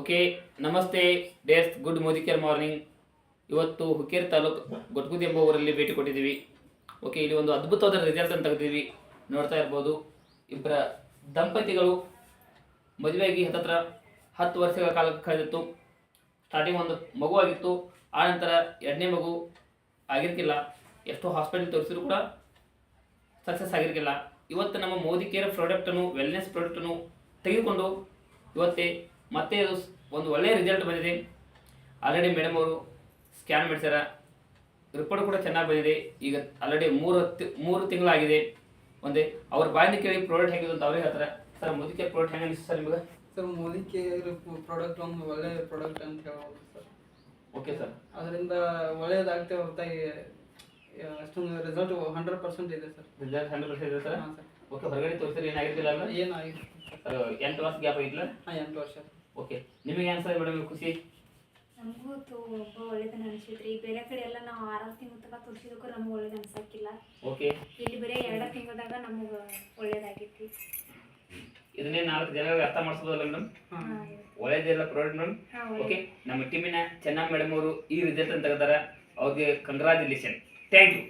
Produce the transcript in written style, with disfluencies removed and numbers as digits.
Okay, ನಮಸ್ತೆ dares, good Modicare morning. ಇವತ್ತು ಹುಕ್ಕೇರಿ ತಾಲೂಕು ಗೊಟ್ಗುದಿ ಎಂಬ ಊರಲ್ಲಿ ಭೇಟಿ ಕೊಟ್ಟಿದ್ದೀವಿ. ಓಕೆ, ಇಲ್ಲಿ ಒಂದು ಅದ್ಭುತವಾದ ರಿಸಲ್ಟ್ ಅಂತ ತೆಗೆದಿದ್ದೀವಿ. ನೋಡ್ತಾ ಇರ್ಬೋದು, ಇಬ್ಬರ ದಂಪತಿಗಳು ಮದುವೆಯಾಗಿ ಹತ್ತತ್ರ 10 ವರ್ಷಗಳ ಕಾಲ ಕಳೆದಿತ್ತು. ಸ್ಟಾರ್ಟಿಂಗ್ ಒಂದು ಮಗು ಆಗಿತ್ತು, ಆ ನಂತರ ಎರಡನೇ ಮಗು ಆಗಿರ್ಕಿಲ್ಲ. ಎಷ್ಟೋ ಹಾಸ್ಪಿಟಲ್ ತೋರಿಸಿದ್ರು ಕೂಡ ಸಕ್ಸಸ್ ಆಗಿರ್ಕಿಲ್ಲ. ಇವತ್ತು ನಮ್ಮ ಮೋದಿಕೇರ್ ಪ್ರಾಡಕ್ಟನ್ನು, ವೆಲ್ನೆಸ್ ಪ್ರಾಡಕ್ಟನ್ನು ತೆಗೆದುಕೊಂಡು ಇವತ್ತೇ ಮತ್ತೆ ಅದು ಒಂದು ಒಳ್ಳೆಯ ರಿಸಲ್ಟ್ ಬಂದಿದೆ. ಆಲ್ರೆಡಿ ಮೇಡಮ್ ಅವರು ಸ್ಕ್ಯಾನ್ ಮಾಡಿಸ್ಯಾರ, ರಿಪೋರ್ಟ್ ಕೂಡ ಚೆನ್ನಾಗಿ ಬಂದಿದೆ. ಈಗ ಆಲ್ರೆಡಿ ಮೂರು ತಿಂಗಳಾಗಿದೆ. ಒಂದೇ ಅವ್ರ ಬಾಯಿಂದ ಕೇಳಿ ಪ್ರಾಡಕ್ಟ್ ಹೇಗಿದೆ ಅಂತ ಅವರೇ ಹೇಳ್ತಾರೆ. ಸರ್, ಮೋದಿಕೇರ್ ಪ್ರಾಡಕ್ಟ್ ಹೆಂಗೆ ಅನಿಸ್ತು ಸರ್ ನಿಮಗೆ? ಸರ್, ಮೋದಿಕೇರ್ ಪ್ರಾಡಕ್ಟ್ ಒಂದು ಒಳ್ಳೆ ಪ್ರಾಡಕ್ಟ್ ಅಂತ ಹೇಳ್ಬೋದು ಸರ್. ಓಕೆ ಸರ್, ಅದರಿಂದ ಒಳ್ಳೆಯದಾಗ್ತೇ ಹೊರತಾಗಿ ಅಷ್ಟೊಂದು ರಿಸಲ್ಟ್ 100% ಇದೆ ಸರ್. ರಿಸಲ್ಟ್ 100% ಇದೆ ಸರ್. ಹಾಂ ಸರ್. ಓಕೆ, ಹೊರಗಡೆ ತೋರಿಸಿದ್ರೆ ಏನಾಗಿರ್ತಿಲ್ಲ ಅಲ್ಲ? ಏನಾಗಿದೆ ಸರ್, 8 ವರ್ಷ ಗ್ಯಾಪ್ ಆಗಿಲ್ಲ? ಹಾಂ, 8 ವರ್ಷ. ಓಕೆ, ನಿಮಗೆ ಏನು ಸರ್ ಮೇಡಮ್ ಖುಷಿ? ನಮಗೂ ಒಬ್ಬ ಒಳ್ಳೇದನ್ನ ಅನಿಸಿದ್ರಿ. ಬೇರೆ ಕಡೆ ಎಲ್ಲ ನಾವು 6 ತಿಂಗಳ ತನಕ ತೋರಿಸಿದಕ್ಕೂ ನಮ್ಗೆ ಒಳ್ಳೇದು ಅನ್ಸಕ್ಕಿಲ್ಲ. ಓಕೆ, ಇಲ್ಲಿ ಬರೀ 2 ತಿಂಗಳದಾಗ ನಮಗೆ ಒಳ್ಳೇದಾಗಿತ್ತು. ಇದನ್ನೇ 4 ಜನರಿಗೆ ಅರ್ಥ ಮಾಡಿಸೋದಲ್ಲ ಮೇಡಮ್? ಒಳ್ಳೇದಿಲ್ಲ ಪ್ರಾಡಕ್ಟ್ ಮೇಡಮ್. ಓಕೆ, ನಮ್ಮ ಟೀಮಿನ ಚೆನ್ನಮ್ಮ ಮೇಡಮ್ ಅವರು ಈ ರಿಸಲ್ಟ್ ಅಂತ ತೆಗೆದಾರ. ಅವ್ರಿಗೆ ಕಂಗ್ರಾಚುಲೇಷನ್. Thank you.